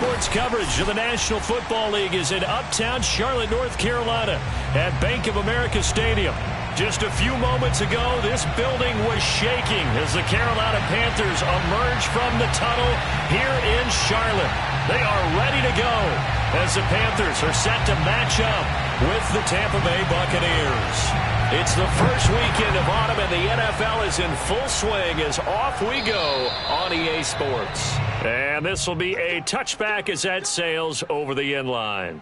sports coverage of the National Football League is in uptown Charlotte, North Carolina at Bank of America Stadium. Just a few moments ago, this building was shaking as the Carolina Panthers emerge from the tunnel here in Charlotte. They are ready to go as the Panthers are set to match up with the Tampa Bay Buccaneers. It's the first weekend of autumn, and the NFL is in full swing as off we go on EA Sports. And this will be a touchback as that sails over the end line.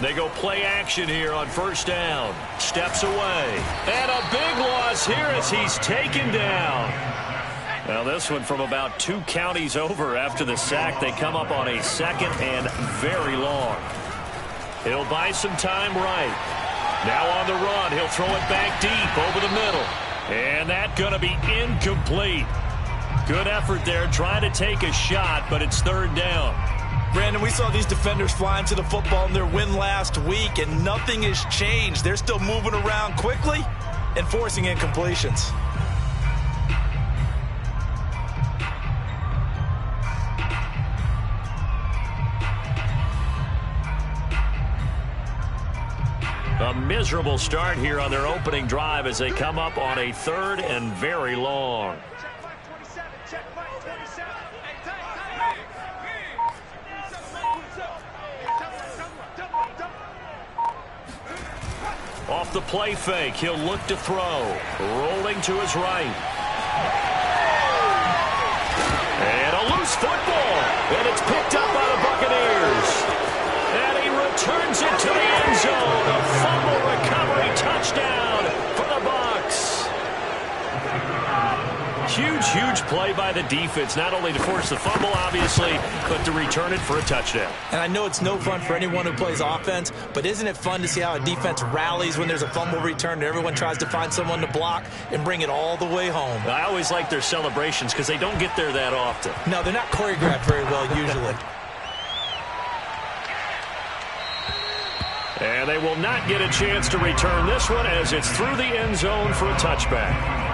They go play action here on first down. Steps away. And a big loss here as he's taken down. Now this one from about 2 counties over after the sack. They come up on a second and very long. He'll buy some time right. Now on the run. He'll throw it back deep over the middle. And that's going to be incomplete. Good effort there trying to take a shot, but it's third down. Brandon, we saw these defenders flying to the football in their win last week, and nothing has changed. They're still moving around quickly and forcing incompletions. A miserable start here on their opening drive as they come up on a third and very long. Off the play fake, he'll look to throw. Rolling to his right. And a loose football. And it's picked up by the Buccaneers. And he returns it to the end zone. A fumble recovery touchdown for the Bucs. Huge play by the defense, not only to force the fumble, obviously, but to return it for a touchdown. And I know it's no fun for anyone who plays offense, but isn't it fun to see how a defense rallies when there's a fumble return and everyone tries to find someone to block and bring it all the way home? I always like their celebrations because they don't get there that often. No, they're not choreographed very well usually. And they will not get a chance to return this one as it's through the end zone for a touchback.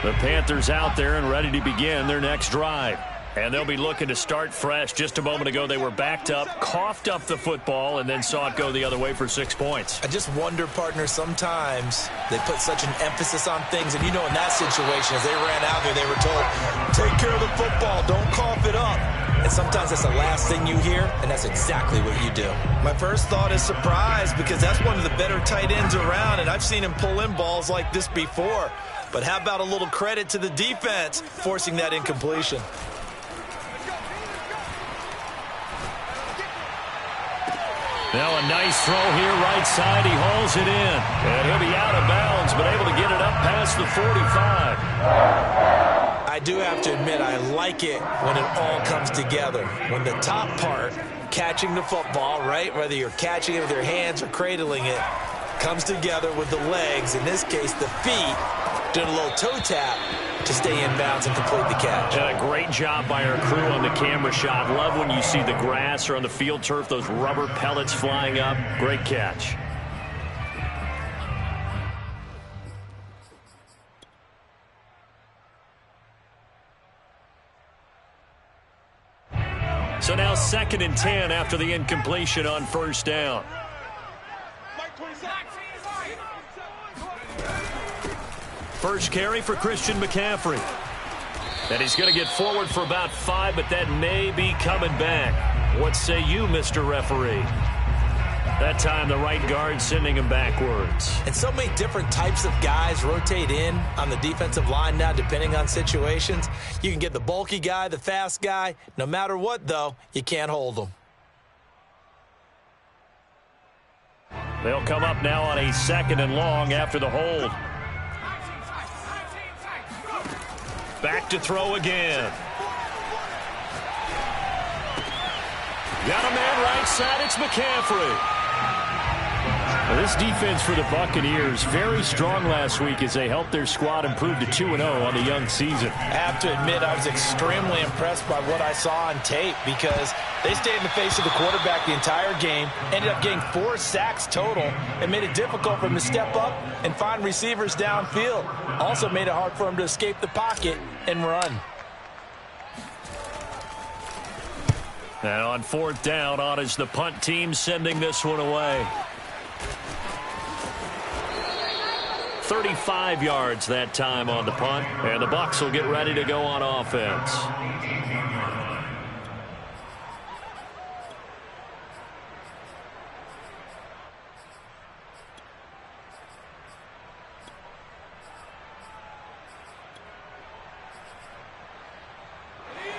The Panthers out there and ready to begin their next drive. And they'll be looking to start fresh. Just a moment ago, they were backed up, coughed up the football, and then saw it go the other way for 6 points. I just wonder, partner, sometimes they put such an emphasis on things. And, you know, in that situation, as they ran out there, they were told, take care of the football, don't cough it up. And sometimes that's the last thing you hear, and that's exactly what you do. My first thought is surprise, because that's one of the better tight ends around, and I've seen him pull in balls like this before. But how about a little credit to the defense forcing that incompletion? Now a nice throw here, right side. He hauls it in. And he'll be out of bounds, but able to get it up past the 45. I do have to admit, I like it when it all comes together. When the top part, catching the football, right, whether you're catching it with your hands or cradling it, comes together with the legs, in this case the feet, doing a little toe tap to stay in bounds and complete the catch. And a great job by our crew on the camera shot. Love when you see the grass or on the field turf, those rubber pellets flying up. Great catch. So now 2nd and 10 after the incompletion on first down. First carry for Christian McCaffrey. And he's going to get forward for about 5, but that may be coming back. What say you, Mr. Referee? That time the right guard sending him backwards. And so many different types of guys rotate in on the defensive line now depending on situations. You can get the bulky guy, the fast guy. No matter what, though, you can't hold them. They'll come up now on a 2nd and long after the hold. Back to throw again. Got a man right side. It's McCaffrey. Well, this defense for the Buccaneers, very strong last week as they helped their squad improve to 2-0 on the young season. I have to admit, I was extremely impressed by what I saw on tape because they stayed in the face of the quarterback the entire game, ended up getting 4 sacks total, and made it difficult for him to step up and find receivers downfield. Also made it hard for him to escape the pocket and run. And on 4th down, on is the punt team sending this one away. 35 yards that time on the punt, and the Bucs will get ready to go on offense.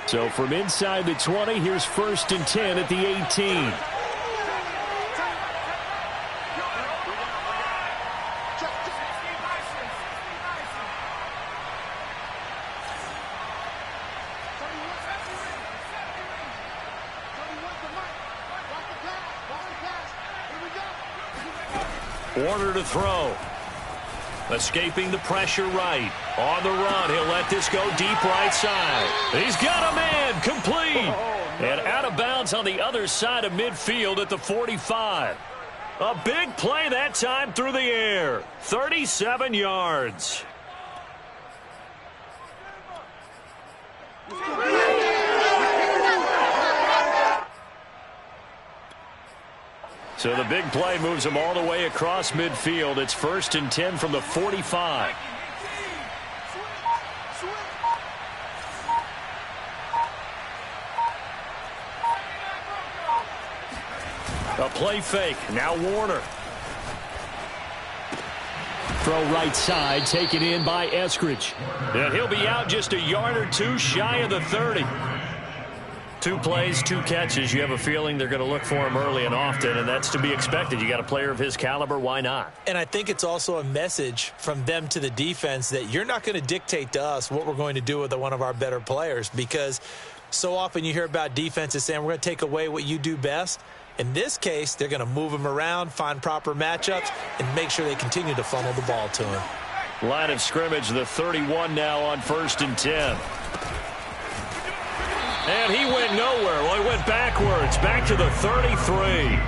So from inside the 20, here's 1st and 10 at the 18. Warner to throw. Escaping the pressure right. On the run, he'll let this go deep right side. He's got a man, complete. And out of bounds on the other side of midfield at the 45. A big play that time through the air. 37 yards. So the big play moves him all the way across midfield. It's 1st and 10 from the 45. A play fake. Now Warner. Throw right side, taken in by Eskridge. And he'll be out just a yard or two shy of the 30. 2 plays, 2 catches. You have a feeling they're going to look for him early and often, and that's to be expected. You got a player of his caliber, why not? And I think it's also a message from them to the defense that you're not going to dictate to us what we're going to do with one of our better players, because so often you hear about defenses saying we're going to take away what you do best. In this case, they're going to move him around, find proper matchups, and make sure they continue to funnel the ball to him. Line of scrimmage, the 31 now on 1st and 10. And he went nowhere. Well, he went backwards, back to the 33.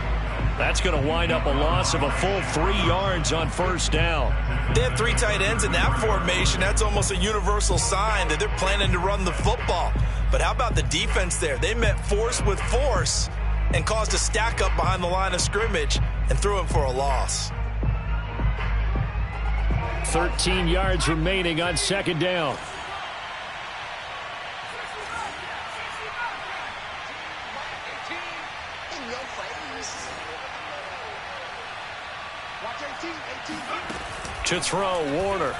That's going to wind up a loss of a full 3 yards on 1st down. They have 3 tight ends in that formation. That's almost a universal sign that they're planning to run the football. But how about the defense there? They met force with force and caused a stack up behind the line of scrimmage and threw him for a loss. 13 yards remaining on 2nd down. To throw, Warner.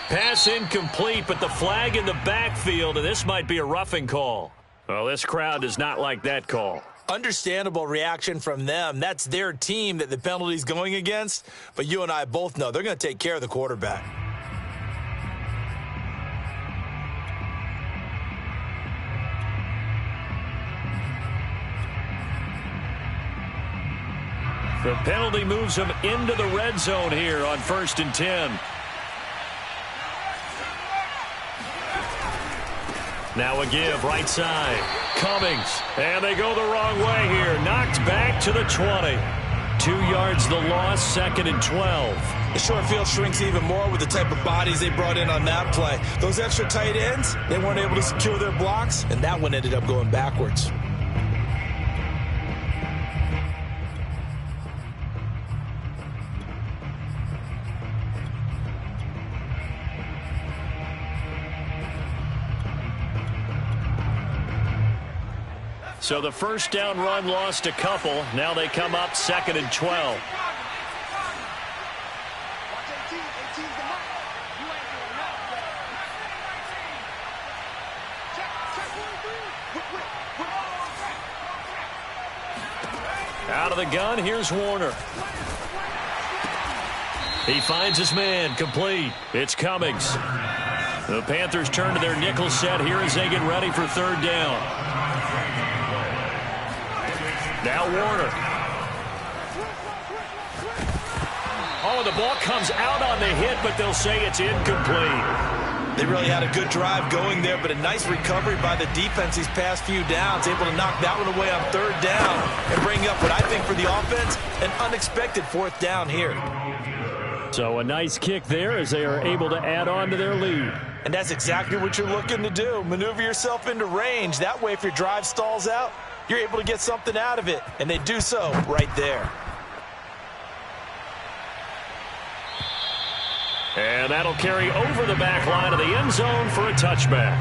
Pass incomplete, but the flag in the backfield, and this might be a roughing call. Well, this crowd does not like that call. Understandable reaction from them. That's their team that the penalty's going against, but you and I both know they're going to take care of the quarterback. The penalty moves him into the red zone here on 1st and 10. Now a give, right side. Cummings. And they go the wrong way here. Knocked back to the 20. 2 yards the loss, 2nd and 12. The short field shrinks even more with the type of bodies they brought in on that play. Those extra tight ends, they weren't able to secure their blocks, and that one ended up going backwards. So the first down run lost a couple. Now they come up 2nd and 12. Out of the gun, here's Warner. He finds his man, complete. It's Cummings. The Panthers turn to their nickel set here as they get ready for 3rd down. Now Warner. Oh, the ball comes out on the hit, but they'll say it's incomplete. They really had a good drive going there, but a nice recovery by the defense these past few downs, able to knock that one away on 3rd down and bring up what I think for the offense, an unexpected 4th down here. So a nice kick there as they are able to add on to their lead. And that's exactly what you're looking to do. Maneuver yourself into range. That way, if your drive stalls out, you're able to get something out of it. And they do so right there. And that'll carry over the back line of the end zone for a touchback.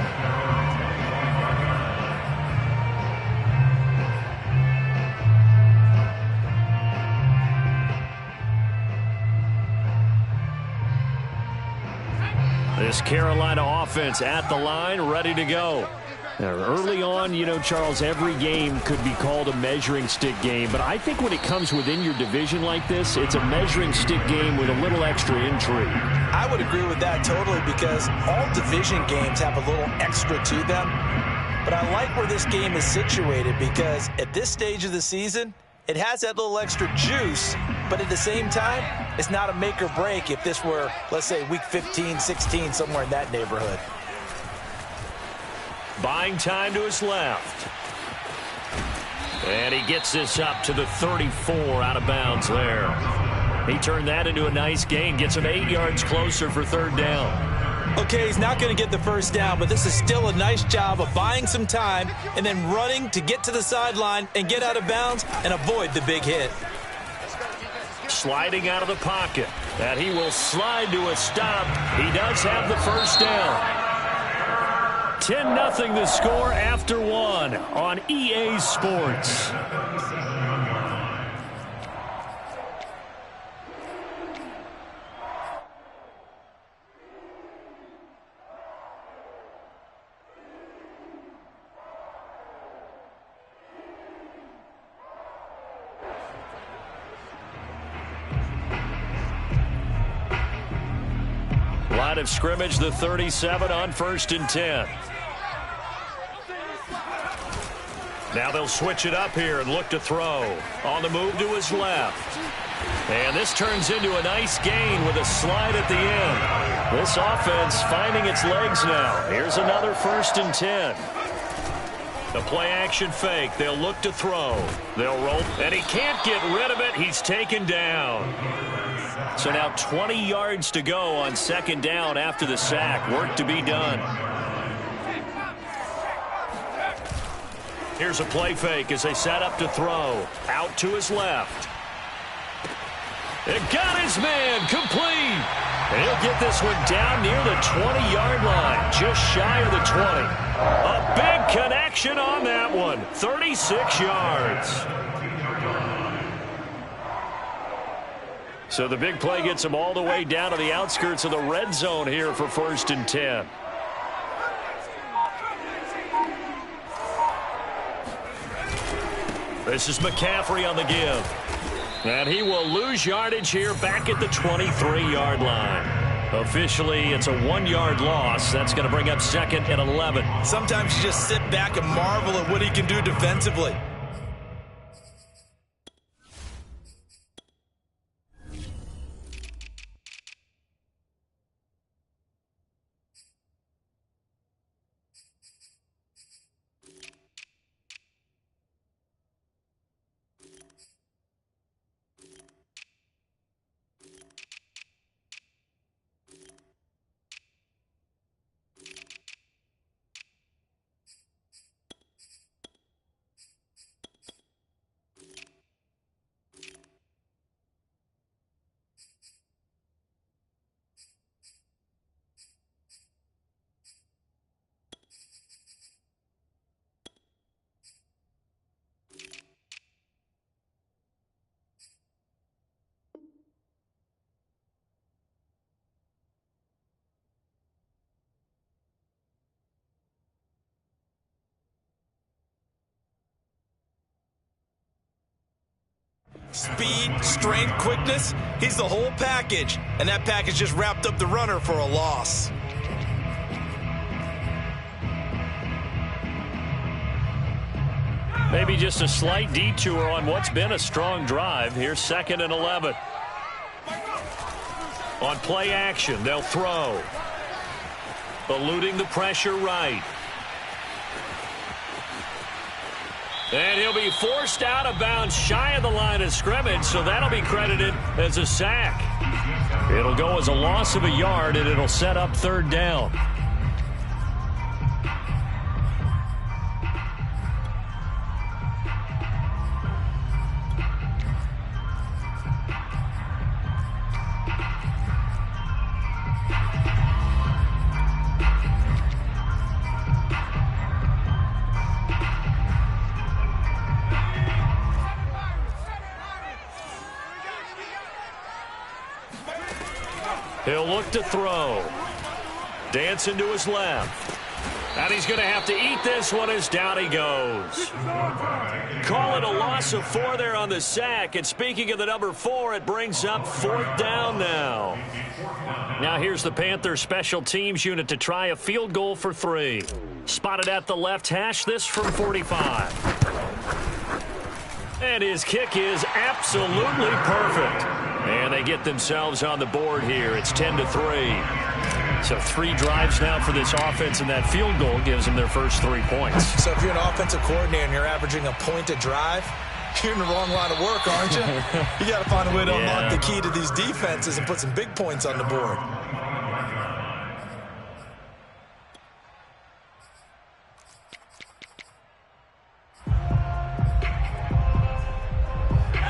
This Carolina offense at the line, ready to go. Now, early on, you know, Charles, every game could be called a measuring stick game. But I think when it comes within your division like this, it's a measuring stick game with a little extra intrigue. I would agree with that totally because all division games have a little extra to them. But I like where this game is situated because at this stage of the season, it has that little extra juice. But at the same time, it's not a make or break if this were, let's say, week 15, 16, somewhere in that neighborhood. Buying time to his left. And he gets this up to the 34 out of bounds there. He turned that into a nice gain. Gets him 8 yards closer for 3rd down. Okay, he's not going to get the first down, but this is still a nice job of buying some time and then running to get to the sideline and get out of bounds and avoid the big hit. Sliding out of the pocket. And he will slide to a stop. He does have the first down. 10-0 the score after 1 on EA Sports. Line of scrimmage, the 37 on 1st and 10. Now they'll switch it up here and look to throw. On the move to his left. And this turns into a nice gain with a slide at the end. This offense finding its legs now. Here's another 1st and 10. The play action fake. They'll look to throw. They'll roll. And he can't get rid of it. He's taken down. So now 20 yards to go on 2nd down after the sack. Work to be done. Here's a play fake as they set up to throw. Out to his left. It got his man complete. And he'll get this one down near the 20-yard line. Just shy of the 20. A big connection on that one. 36 yards. So the big play gets him all the way down to the outskirts of the red zone here for 1st and 10. This is McCaffrey on the give. And he will lose yardage here back at the 23-yard line. Officially, it's a 1-yard loss. That's going to bring up 2nd and 11. Sometimes you just sit back and marvel at what he can do defensively. speed, strength, quickness. He's the whole package, and that package just wrapped up the runner for a loss. Maybe just a slight detour on what's been a strong drive. Here's 2nd and 11. On play action, they'll throw. Eluding the pressure right. And he'll be forced out of bounds shy of the line of scrimmage, so that'll be credited as a sack. It'll go as a loss of a yard, and it'll set up 3rd down. He'll look to throw. Dancing to his left. And he's going to have to eat this one as down he goes. Call it a loss of 4 there on the sack. And speaking of the number 4, it brings up 4th down now. Now here's the Panthers special teams unit to try a field goal for 3. Spotted at the left hash, this from 45. And his kick is absolutely perfect. And they get themselves on the board here. It's 10-3. So 3 drives now for this offense, and that field goal gives them their first 3 points. So if you're an offensive coordinator and you're averaging a point a drive, you're in the wrong line of work, aren't you? You got to find a way to unlock the key to these defenses and put some big points on the board.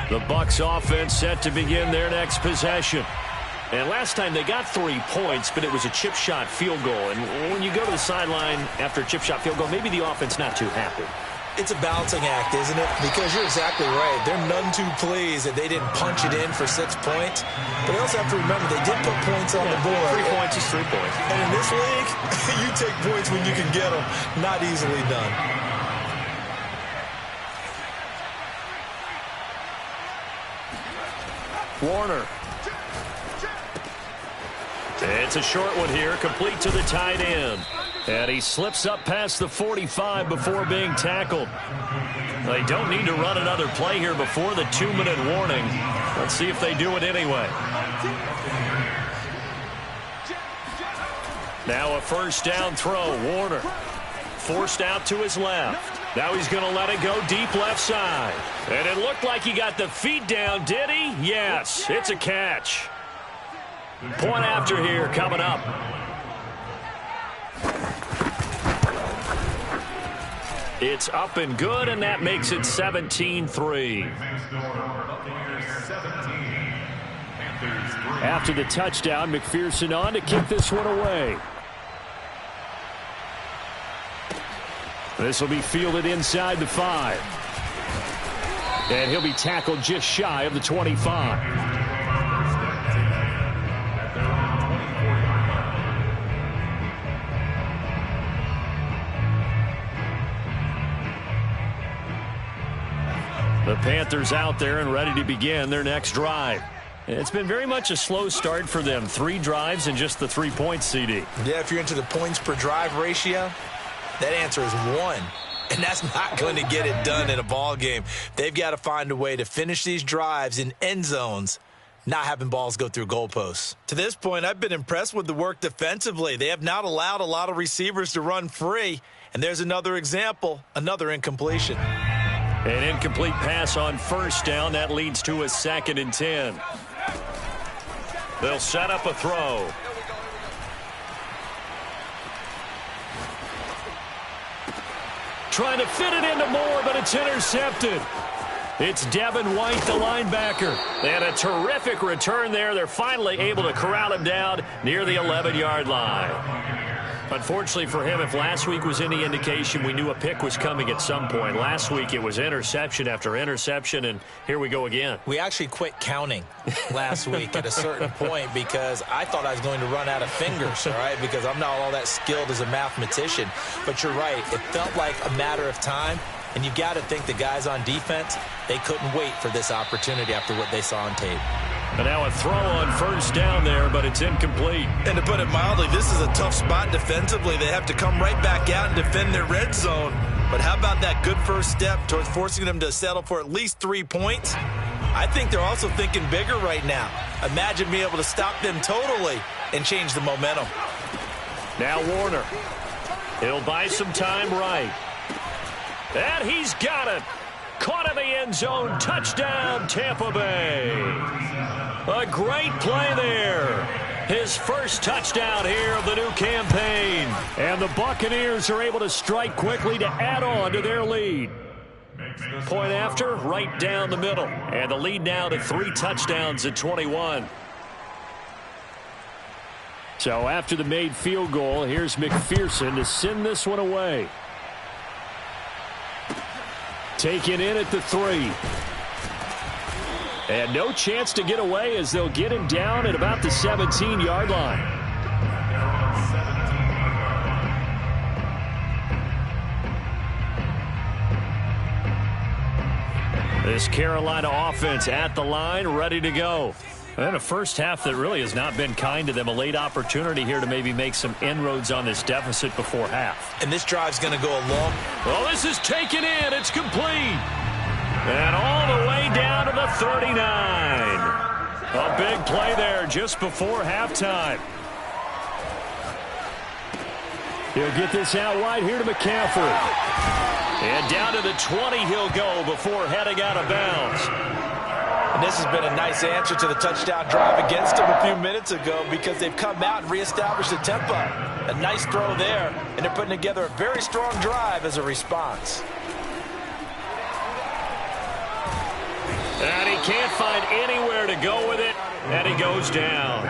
The Bucs offense set to begin their next possession. And last time they got 3 points, but it was a chip shot field goal. And when you go to the sideline after a chip shot field goal, maybe the offense not too happy. It's a balancing act, isn't it? Because you're exactly right. They're none too pleased that they didn't punch it in for 6 points. But they also have to remember they did put points on the board. 3 points is 3 points. And in this league, you take points when you can get them. Not easily done. Warner. It's a short one here, complete to the tight end. And he slips up past the 45 before being tackled. They don't need to run another play here before the 2-minute warning. Let's see if they do it anyway. Now a first down throw. Warner forced out to his left. Now he's going to let it go deep left side. And it looked like he got the feet down, did he? Yes, it's a catch. Point after here coming up. It's up and good, and that makes it 17-3. After the touchdown, McPherson on to kick this one away. This will be fielded inside the 5. And he'll be tackled just shy of the 25. The Panthers out there and ready to begin their next drive. It's been very much a slow start for them. 3 drives and just the 3 points, CD. Yeah, if you're into the points per drive ratio, that answer is 1. And that's not going to get it done in a ball game. They've got to find a way to finish these drives in end zones, not having balls go through goalposts. To this point, I've been impressed with the work defensively. They have not allowed a lot of receivers to run free. And there's another example, another incompletion. An incomplete pass on first down. That leads to a 2nd and 10. They'll set up a throw. Trying to fit it into Moore, but it's intercepted. It's Devin White, the linebacker. And a terrific return there. They're finally able to corral him down near the 11-yard line. Unfortunately for him, if last week was any indication, we knew a pick was coming at some point. Last week it was interception after interception, and here we go again. We actually quit counting last week at a certain point because I thought I was going to run out of fingers, all right, because I'm not all that skilled as a mathematician. But you're right. It felt like a matter of time And you've got to think the guys on defense, they couldn't wait for this opportunity after what they saw on tape. And now a throw on first down there, but it's incomplete. And to put it mildly, this is a tough spot defensively. They have to come right back out and defend their red zone. But how about that good first step towards forcing them to settle for at least 3 points? I think they're also thinking bigger right now. Imagine being able to stop them totally and change the momentum. Now Warner. He'll buy some time right. And he's got it. Caught in the end zone. Touchdown, Tampa Bay. A great play there. His first touchdown here of the new campaign. And the Buccaneers are able to strike quickly to add on to their lead. Point after, right down the middle. And the lead now to 3 touchdowns at 21. So after the made field goal, here's McPherson to send this one away. Taken in at the 3. And no chance to get away as they'll get him down at about the 17-yard line. This Carolina offense at the line, ready to go. And a first half that really has not been kind to them. A late opportunity here to maybe make some inroads on this deficit before half. And this drive's going to go a long. Well, this is taken in. It's complete. And all the way down to the 39. A big play there just before halftime. He'll get this out wide here to McCaffrey. And down to the 20 he'll go before heading out of bounds. And this has been a nice answer to the touchdown drive against them a few minutes ago because they've come out and reestablished the tempo. A nice throw there, and they're putting together a very strong drive as a response. And he can't find anywhere to go with it, and he goes down.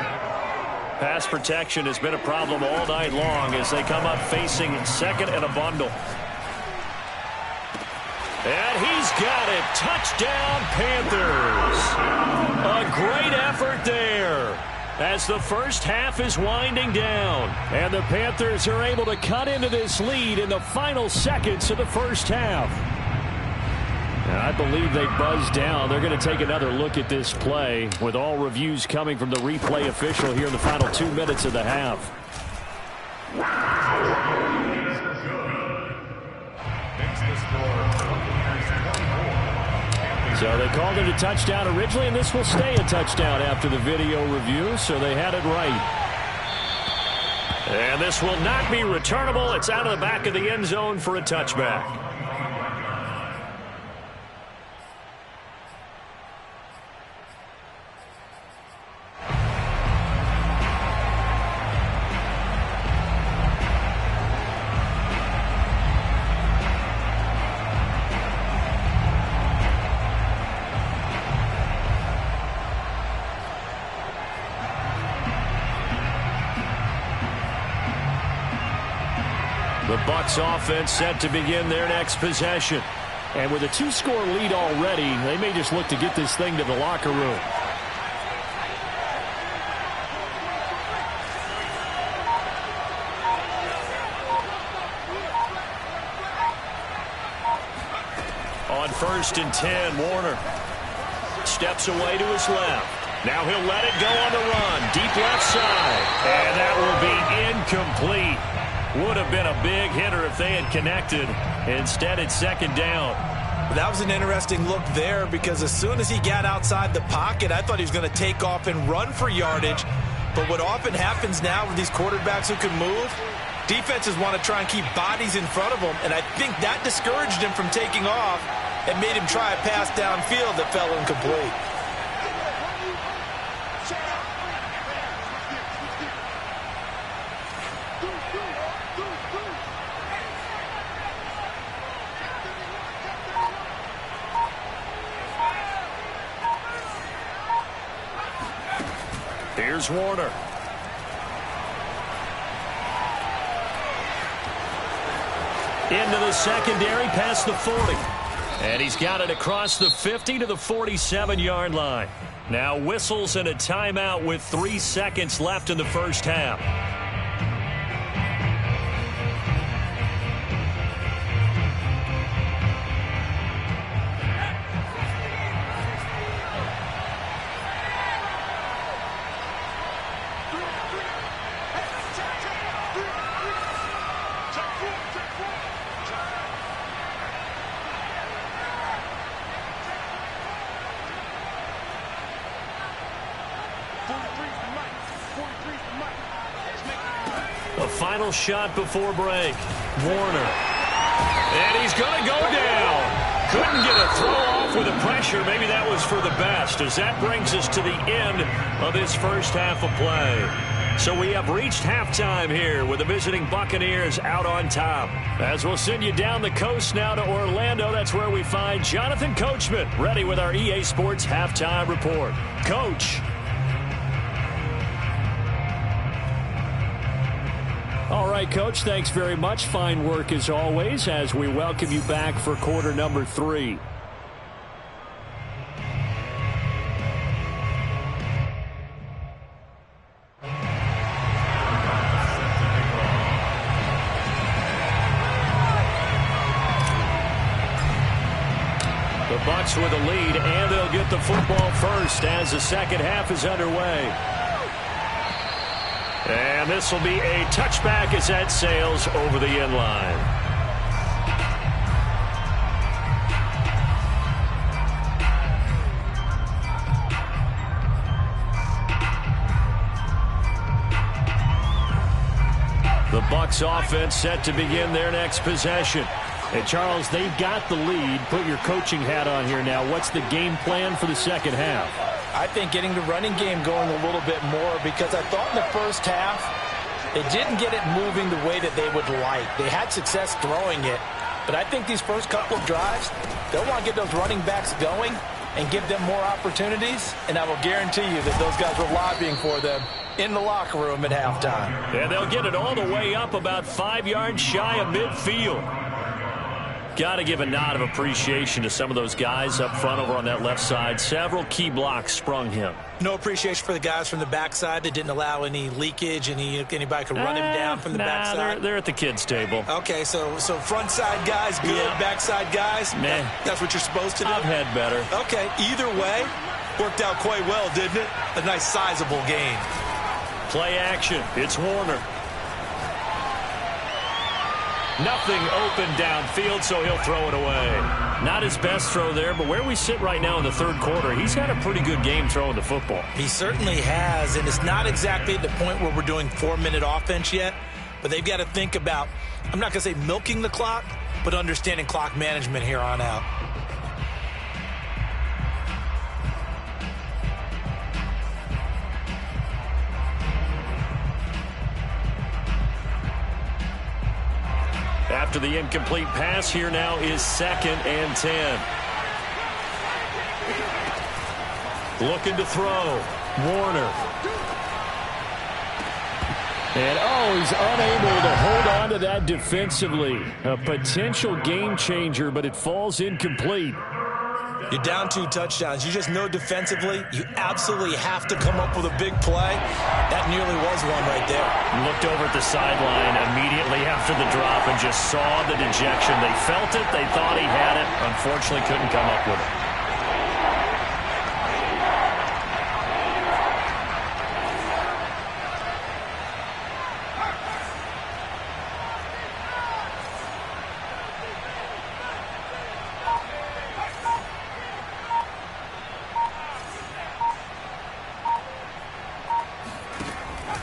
Pass protection has been a problem all night long as they come up facing second and a bundle. And he's got it. Touchdown, Panthers. A great effort there as the first half is winding down. And the Panthers are able to cut into this lead in the final seconds of the first half. And I believe they buzzed down. They're going to take another look at this play with all reviews coming from the replay official here in the final 2 minutes of the half. So they called it a touchdown originally, and this will stay a touchdown after the video review, so they had it right. And this will not be returnable. It's out of the back of the end zone for a touchback. The Bucs offense set to begin their next possession. And with a 2-score lead already, they may just look to get this thing to the locker room. On 1st and 10, Warner steps away to his left. Now he'll let it go on the run. Deep left side. And that will be incomplete. Would have been a big hitter if they had connected. Instead, it's second down. That was an interesting look there because as soon as he got outside the pocket, I thought he was going to take off and run for yardage. But what often happens now with these quarterbacks who can move, defenses want to try and keep bodies in front of them, and I think that discouraged him from taking off and made him try a pass downfield that fell incomplete. Here's Warner. Into the secondary past the 40. And he's got it across the 50 to the 47-yard line. Now whistles and a timeout with 3 seconds left in the first half. final shot before break. Warner. And he's going to go down. Couldn't get a throw off with the pressure. Maybe that was for the best, as that brings us to the end of this first half of play. So we have reached halftime here with the visiting Buccaneers out on top. As we'll send you down the coast now to Orlando, that's where we find Jonathan Coachman, ready with our EA Sports Halftime Report. Coach. All right, Coach, thanks very much. Fine work as always as we welcome you back for quarter number 3. The Bucs with a lead, and they'll get the football first as the second half is underway. And this will be a touchback as that sails over the end line. The Bucs offense set to begin their next possession. Hey, Charles, they've got the lead. Put your coaching hat on here now. What's the game plan for the second half? I think getting the running game going a little bit more, because I thought in the first half they didn't get it moving the way that they would like. They had success throwing it, but I think these first couple of drives, they'll want to get those running backs going and give them more opportunities, and I will guarantee you that those guys were lobbying for them in the locker room at halftime. And they'll get it all the way up about 5 yards shy of midfield. Got to give a nod of appreciation to some of those guys up front over on that left side. Several key blocks sprung him. No appreciation for the guys from the backside that didn't allow any leakage, anybody could run him down from the backside. They're at the kids' table. Okay, so front side guys good, yeah. Backside guys, man, that's what you're supposed to do? I've had better. Okay, either way, worked out quite well, didn't it? A nice sizable gain. Play action. It's Warner. Nothing open downfield, so he'll throw it away. Not his best throw there, but where we sit right now in the third quarter, he's had a pretty good game throwing the football. He certainly has, and it's not exactly at the point where we're doing 4-minute offense yet, but they've got to think about, I'm not going to say milking the clock, but understanding clock management here on out. After the incomplete pass, here now is 2nd and 10. Looking to throw. Warner. And, he's unable to hold on to that defensively. A potential game changer, but it falls incomplete. You're down 2 touchdowns. You just know defensively you absolutely have to come up with a big play. That nearly was one right there. Looked over at the sideline immediately after the drop and just saw the dejection. They felt it. They thought he had it. Unfortunately, couldn't come up with it.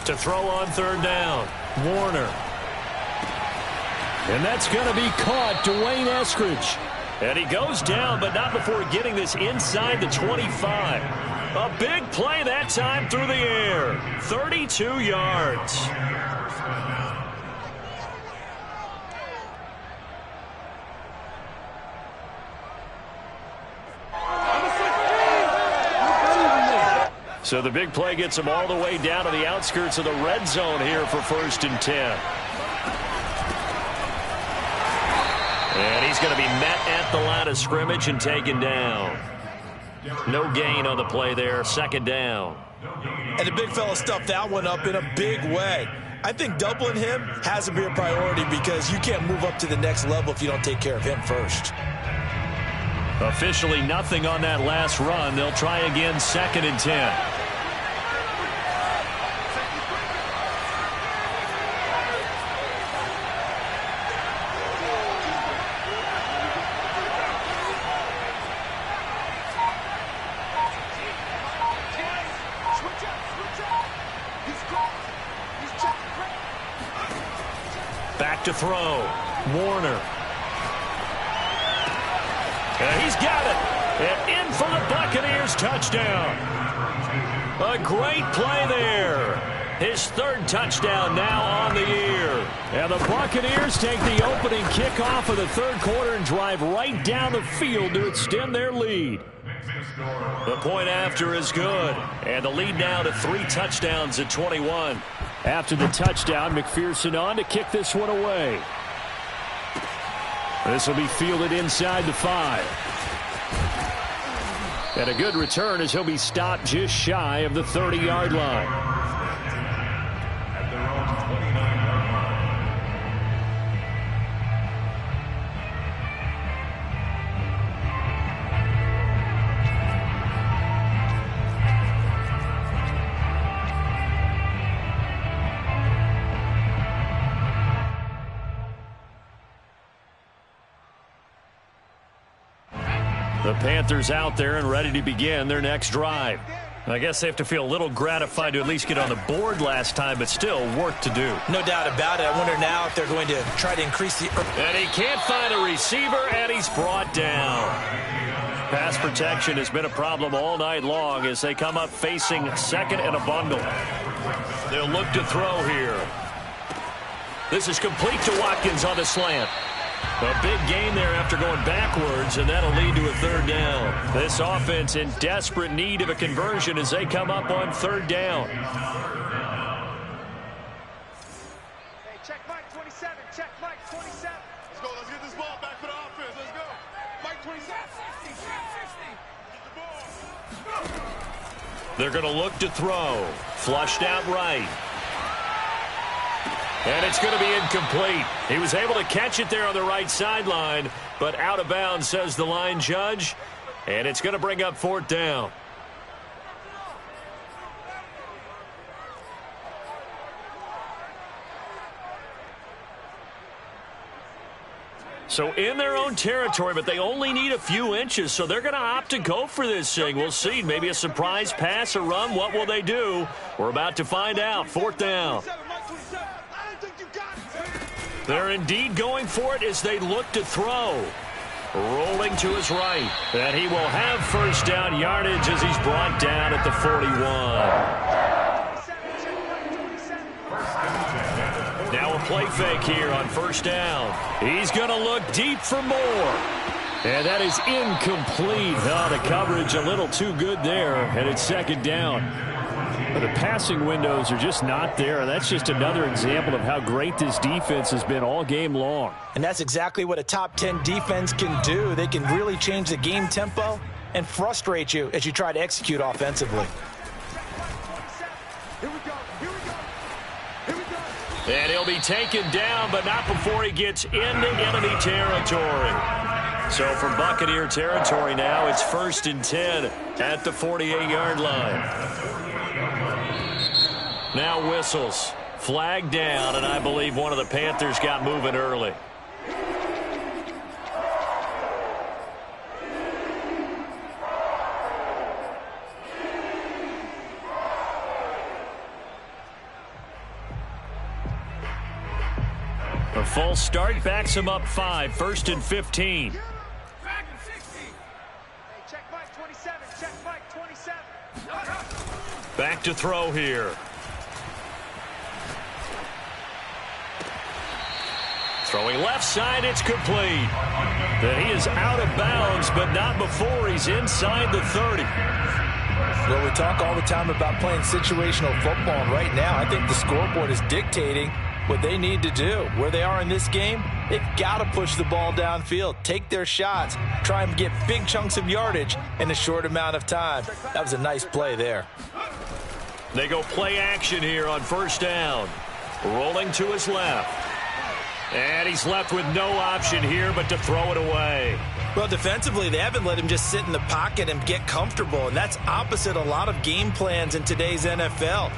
To throw on 3rd down. Warner. And that's going to be caught. Dwayne Eskridge. And he goes down, but not before getting this inside the 25. A big play that time through the air. 32 yards. So the big play gets him all the way down to the outskirts of the red zone here for 1st and 10. And he's going to be met at the line of scrimmage and taken down. No gain on the play there. 2nd down. And the big fella stuffed that one up in a big way. I think doubling him has to be a priority because you can't move up to the next level if you don't take care of him first. Officially nothing on that last run. They'll try again 2nd and 10. Back to throw. Warner. He's got it. And in for the Buccaneers touchdown. A great play there. His third touchdown now on the year. And the Buccaneers take the opening kickoff of the third quarter and drive right down the field to extend their lead. The point after is good. And the lead now to 3 touchdowns at 21. After the touchdown, McPherson on to kick this one away. This will be fielded inside the 5. And a good return as he'll be stopped just shy of the 30-yard line. The Panthers out there and ready to begin their next drive. I guess they have to feel a little gratified to at least get on the board last time, but still work to do. No doubt about it. I wonder now if they're going to try to increase the... And he can't find a receiver, and he's brought down. Pass protection has been a problem all night long as they come up facing second and a bundle. They'll look to throw here. This is complete to Watkins on the slant. A big gain there after going backwards, and that'll lead to a third down. This offense in desperate need of a conversion as they come up on third down. Hey, check Mike 27. Check Mike 27. Let's go. Let's get this ball back for the offense. Let's go. Mike 27. 60. Get the ball. They're going to look to throw. Flushed out right. And it's going to be incomplete. He was able to catch it there on the right sideline, but out of bounds, says the line judge. And it's going to bring up fourth down. So in their own territory, but they only need a few inches, so they're going to opt to go for this thing. We'll see. Maybe a surprise pass or run. What will they do? We're about to find out. Fourth down. They're indeed going for it as they look to throw. Rolling to his right. And he will have first down yardage as he's brought down at the 41. Now a play fake here on first down. He's going to look deep for more. And that is incomplete. Oh, the coverage a little too good there. And it's second down. But the passing windows are just not there. That's just another example of how great this defense has been all game long. And that's exactly what a top 10 defense can do. They can really change the game tempo and frustrate you as you try to execute offensively. And he'll be taken down, but not before he gets into enemy territory. So from Buccaneer territory now, it's 1st and 10 at the 48-yard line. Now whistles. Flag down, and I believe one of the Panthers got moving early. A full start backs him up 5, 1st and 15. Back and 60. Hey, check Mike 27. Check Mike 27. Back to throw here. Throwing left side, it's complete. Then he is out of bounds, but not before he's inside the 30. Well, we talk all the time about playing situational football, and right now I think the scoreboard is dictating what they need to do. Where they are in this game, they've got to push the ball downfield, take their shots, try and get big chunks of yardage in a short amount of time. That was a nice play there. They go play action here on first down. Rolling to his left. And he's left with no option here but to throw it away. Well, defensively, they haven't let him just sit in the pocket and get comfortable, and that's opposite a lot of game plans in today's NFL.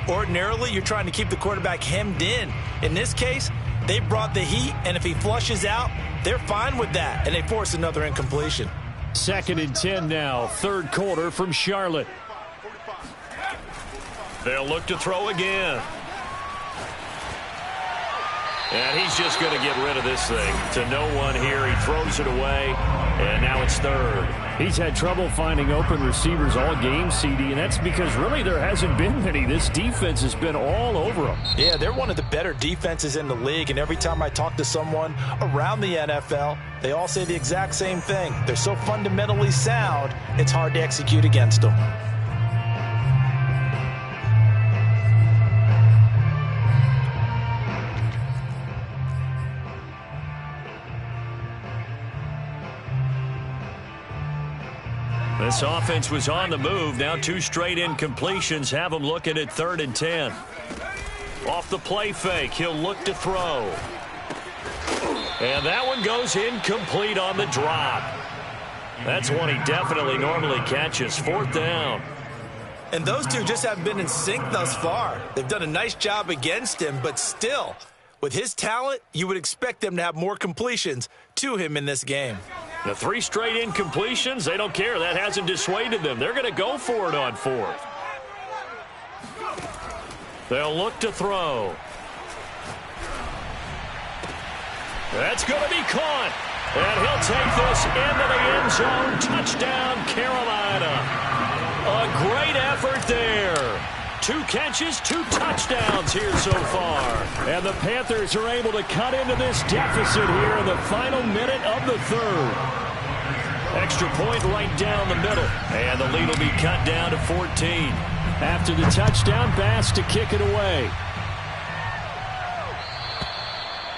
Ordinarily, you're trying to keep the quarterback hemmed in. In this case, they brought the heat, and if he flushes out, they're fine with that, and they force another incompletion. 2nd and 10 now, third quarter from Charlotte. They'll look to throw again. And he's just going to get rid of this thing to no one here. He throws it away, and now it's third. He's had trouble finding open receivers all game, CD, and that's because really there hasn't been many. This defense has been all over them. Yeah, they're one of the better defenses in the league, and every time I talk to someone around the NFL, they all say the exact same thing. They're so fundamentally sound, it's hard to execute against them. This offense was on the move. Now 2 straight incompletions have them looking at 3rd and 10. Off the play fake, he'll look to throw. And that one goes incomplete on the drop. That's one he definitely normally catches. 4th down. And those two just haven't been in sync thus far. They've done a nice job against him, but still, with his talent, you would expect them to have more completions to him in this game. The 3 straight incompletions, they don't care. That hasn't dissuaded them. They're going to go for it on 4th. They'll look to throw. That's going to be caught. And he'll take this into the end zone. Touchdown, Carolina. A great effort there. 2 catches, 2 touchdowns here so far. And the Panthers are able to cut into this deficit here in the final minute of the 3rd. Extra point right down the middle. And the lead will be cut down to 14. After the touchdown, Bass to kick it away.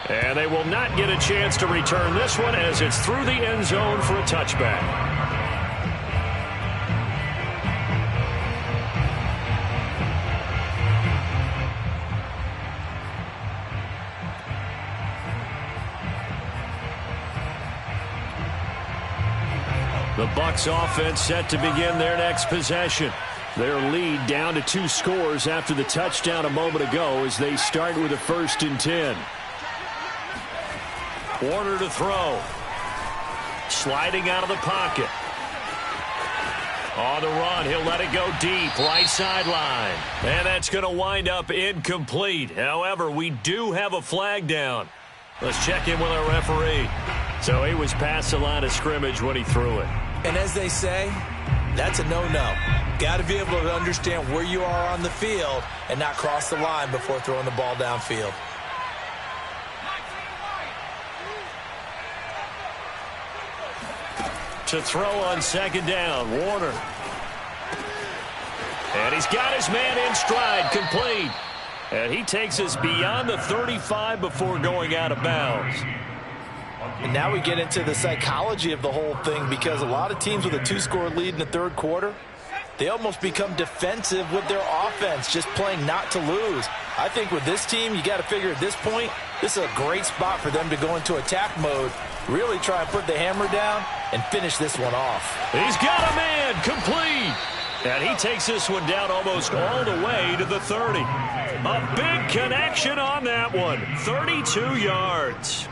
And they will not get a chance to return this one as it's through the end zone for a touchback. The Bucs offense set to begin their next possession. Their lead down to 2 scores after the touchdown a moment ago as they start with a 1st and 10. Warner to throw. Sliding out of the pocket. On the run, he'll let it go deep, right sideline. And that's going to wind up incomplete. However, we do have a flag down. Let's check in with our referee. So he was past the line of scrimmage when he threw it. And as they say, that's a no-no. Got to be able to understand where you are on the field and not cross the line before throwing the ball downfield. To throw on 2nd down, Warner. And he's got his man in stride, complete. And he takes us beyond the 35 before going out of bounds. And now we get into the psychology of the whole thing, because a lot of teams with a 2-score lead in the 3rd quarter, they almost become defensive with their offense, just playing not to lose. I think with this team, you got to figure at this point, this is a great spot for them to go into attack mode, really try and put the hammer down and finish this one off. He's got a man, complete. And he takes this one down almost all the way to the 30. A big connection on that one, 32 yards.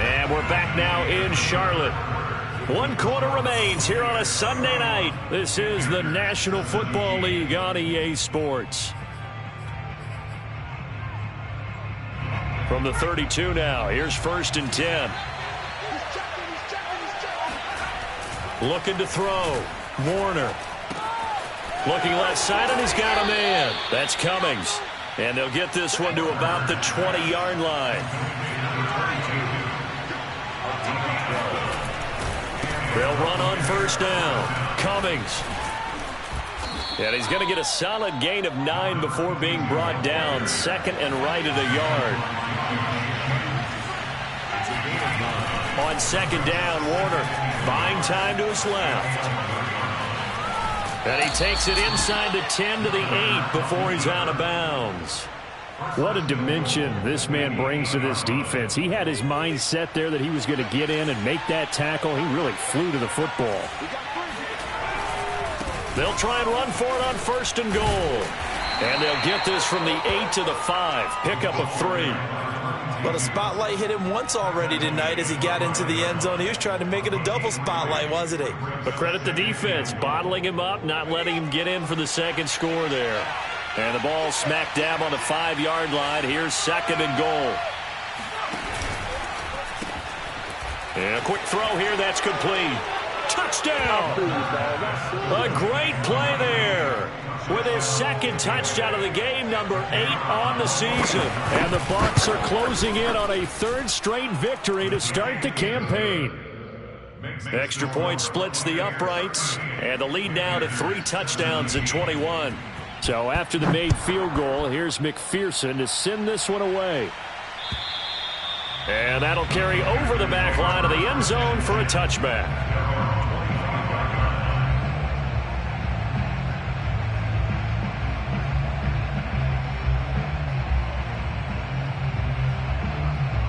And we're back now in Charlotte. 1 quarter remains here on a Sunday night. This is the National Football League on EA Sports. From the 32 now, here's 1st and 10. Looking to throw. Warner. Looking left side, and he's got a man. That's Cummings. And they'll get this one to about the 20-yard line. They'll run on 1st down. Cummings. And he's going to get a solid gain of 9 before being brought down. 2nd and right at a yard. On 2nd down, Warner buying time to his left. And he takes it inside the 10 to the 8 before he's out of bounds. What a dimension this man brings to this defense. He had his mind set there that he was going to get in and make that tackle. He really flew to the football. They'll try and run for it on 1st and goal. And they'll get this from the 8 to the 5. Pickup of 3. Well, the spotlight hit him once already tonight as he got into the end zone. He was trying to make it a double spotlight, wasn't he? But credit the defense, bottling him up, not letting him get in for the second score there. And the ball smack dab on the 5-yard line. Here's 2nd and goal. And a quick throw here, that's complete. Touchdown! A great play there. With his 2nd touchdown of the game, number 8 on the season. And the Bucs are closing in on a 3rd straight victory to start the campaign. Extra point splits the uprights, and the lead now to 3 touchdowns at 21. So after the made field goal, here's McPherson to send this one away. And that'll carry over the back line of the end zone for a touchback.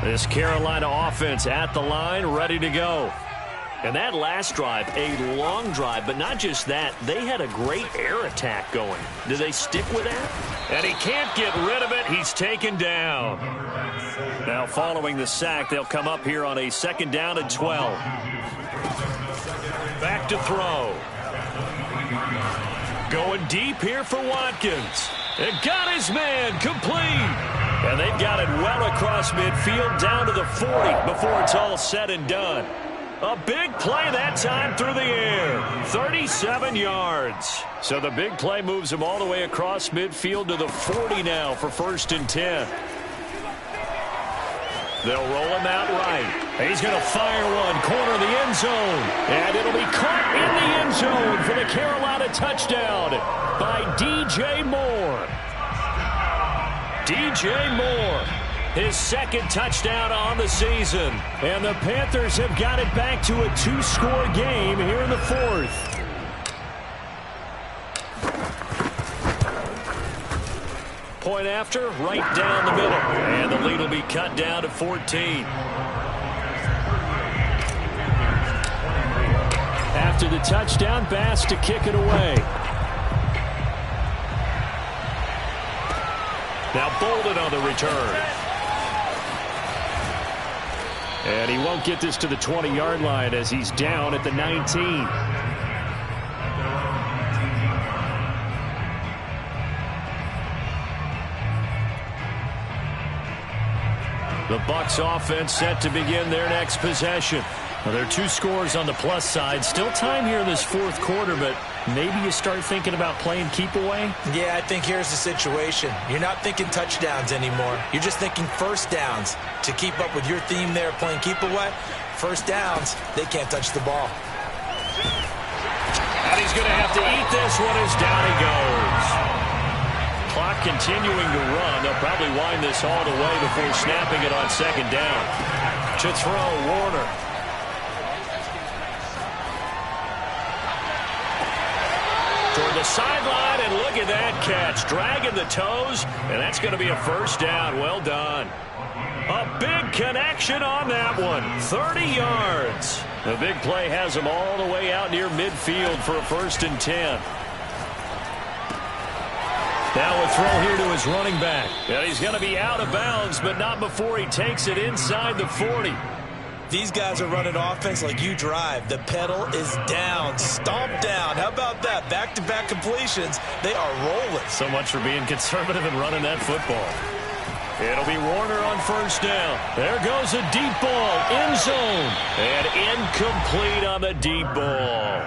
This Carolina offense at the line, ready to go. And that last drive, a long drive, but not just that, they had a great air attack going. Do they stick with that? And he can't get rid of it. He's taken down. Now following the sack, they'll come up here on a 2nd down and 12. Back to throw. Going deep here for Watkins. And got his man complete. And they've got it well across midfield down to the 40 before it's all said and done. A big play that time through the air. 37 yards. So the big play moves him all the way across midfield to the 40 now for 1st and 10. They'll roll him out right. He's going to fire one, corner of the end zone. And it'll be caught in the end zone for the Carolina touchdown by DJ Moore. DJ Moore, his 2nd touchdown on the season. And the Panthers have got it back to a 2-score game here in the 4th. Point after, right down the middle. And the lead will be cut down to 14. After the touchdown, Bass to kick it away. Now Bolden on the return. And he won't get this to the 20-yard line as he's down at the 19. The Bucs offense set to begin their next possession. Well, there are 2 scores on the plus side. Still time here in this 4th quarter, but maybe you start thinking about playing keep away? Yeah, I think here's the situation. You're not thinking touchdowns anymore. You're just thinking 1st downs. To keep up with your theme there, playing keep away, 1st downs, they can't touch the ball. And he's going to have to eat this one as down he goes. Clock continuing to run. They'll probably wind this all the way before snapping it on 2nd down. To throw, Warner. Toward the sideline, and look at that catch. Dragging the toes, and that's going to be a 1st down. Well done. A big connection on that one. 30 yards. The big play has him all the way out near midfield for a 1st and 10. Now a throw here to his running back. And he's going to be out of bounds, but not before he takes it inside the 40. These guys are running offense like you drive. The pedal is down, stomped down. How about that? Back-to-back completions. They are rolling. So much for being conservative and running that football. It'll be Warner on 1st down. There goes a deep ball, end zone, and incomplete on the deep ball.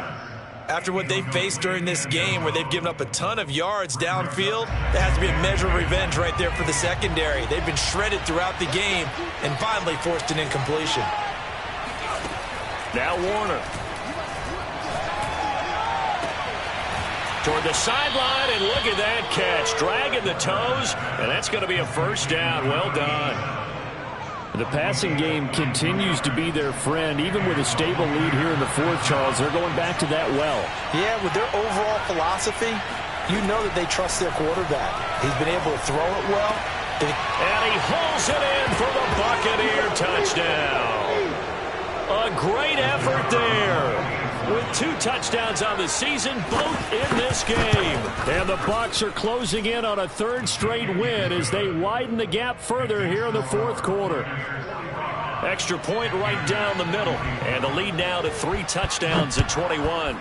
After what they faced during this game where they've given up a ton of yards downfield, there has to be a measure of revenge right there for the secondary. They've been shredded throughout the game and finally forced an incompletion. Now Warner. Toward the sideline, and look at that catch. Dragging the toes, and that's going to be a 1st down. Well done. The passing game continues to be their friend. Even with a stable lead here in the 4th, Charles, they're going back to that well. Yeah, with their overall philosophy, you know that they trust their quarterback. He's been able to throw it well. And he hauls it in for the Buccaneer touchdown. A great effort there. with 2 touchdowns on the season, both in this game. And the Bucs are closing in on a 3rd straight win as they widen the gap further here in the 4th quarter. Extra point right down the middle, and the lead now to 3 touchdowns at 21.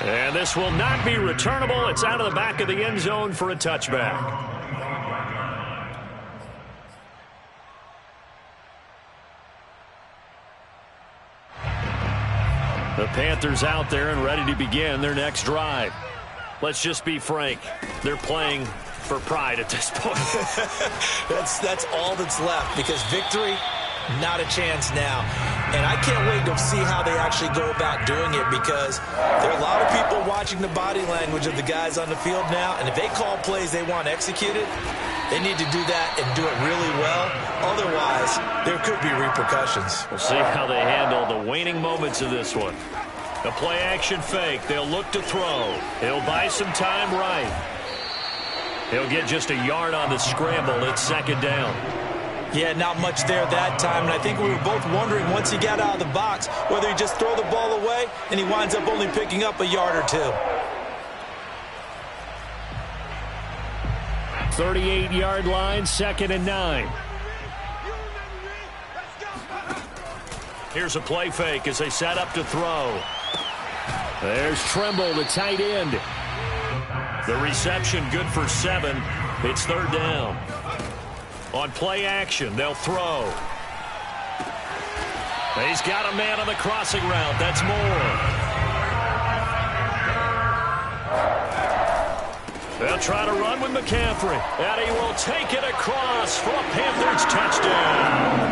And this will not be returnable. It's out of the back of the end zone for a touchback. The Panthers out there and ready to begin their next drive. Let's just be frank. They're playing for pride at this point. That's all that's left, because victory, not a chance now. And I can't wait to see how they actually go about doing it, because there are a lot of people watching the body language of the guys on the field now, and if they call plays they want executed, they need to do that and do it really well. Otherwise, there could be repercussions. We'll see how they handle the waning moments of this one. The play-action fake. They'll look to throw. He'll buy some time right. He'll get just a yard on the scramble. It's 2nd down. Yeah, not much there that time, and I think we were both wondering once he got out of the box whether he just throw the ball away and he winds up only picking up a yard or 2. 38-yard line, 2nd and 9. Here's a play fake as they set up to throw. There's Tremble, the tight end. The reception good for 7. It's 3rd down. On play action, they'll throw. He's got a man on the crossing route. That's Moore. They'll try to run with McCaffrey. And he will take it across for a Panthers touchdown.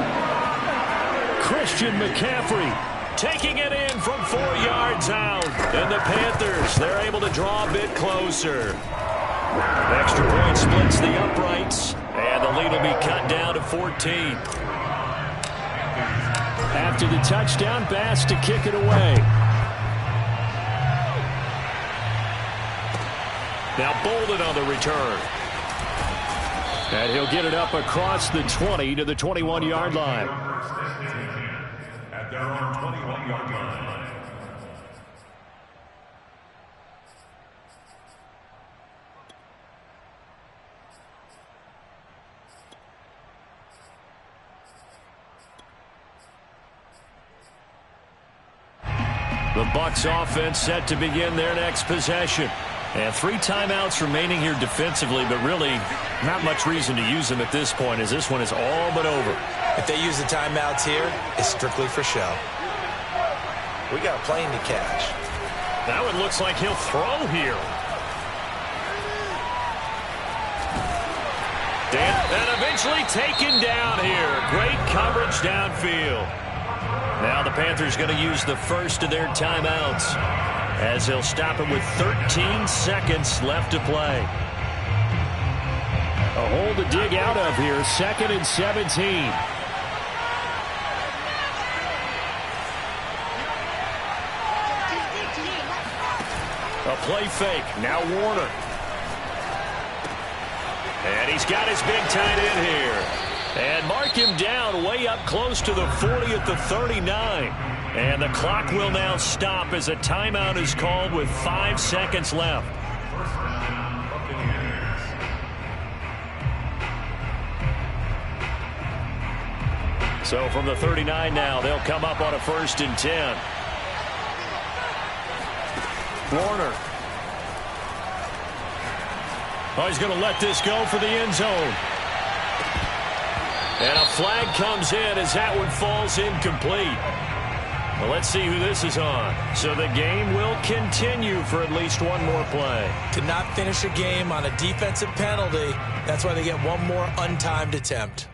Christian McCaffrey taking it in from 4 yards out. And the Panthers, they're able to draw a bit closer. Extra point splits the uprights. And the lead will be cut down to 14. After the touchdown, Bass to kick it away. Now Bolden on the return. And he'll get it up across the 20 to the 21-yard line. At their own 21-yard line. The Bucs offense set to begin their next possession. And 3 timeouts remaining here defensively, but really not much reason to use them at this point, as this one is all but over. If they use the timeouts here, it's strictly for show. We got a plane to catch. That one looks like he'll throw here. And eventually taken down here. Great coverage downfield. Now the Panthers going to use the first of their timeouts, as they'll stop it with 13 seconds left to play. A hole to dig out of here, 2nd and 17. A play fake, now Warner. And he's got his big tight end here. And mark him down way up close to the 40 at the 39. And the clock will now stop as a timeout is called with 5 seconds left. So from the 39 now, they'll come up on a 1st and 10. Warner. Oh, he's going to let this go for the end zone. And a flag comes in as that one falls incomplete. Well, let's see who this is on. So the game will continue for at least one more play. To not finish a game on a defensive penalty, that's why they get one more untimed attempt.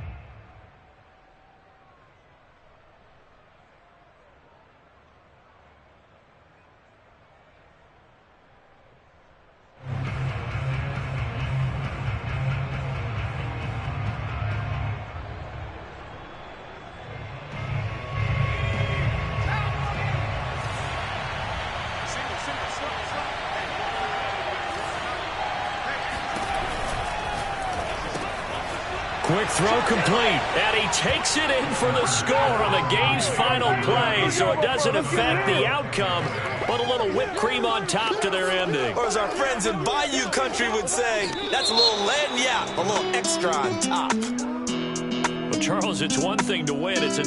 Quick throw complete. And he takes it in for the score on the game's final play, so it doesn't affect the outcome, but a little whipped cream on top to their ending. Or as our friends in Bayou Country would say, that's a little lagniappe, a little extra on top. Well, Charles, it's one thing to win. It's another.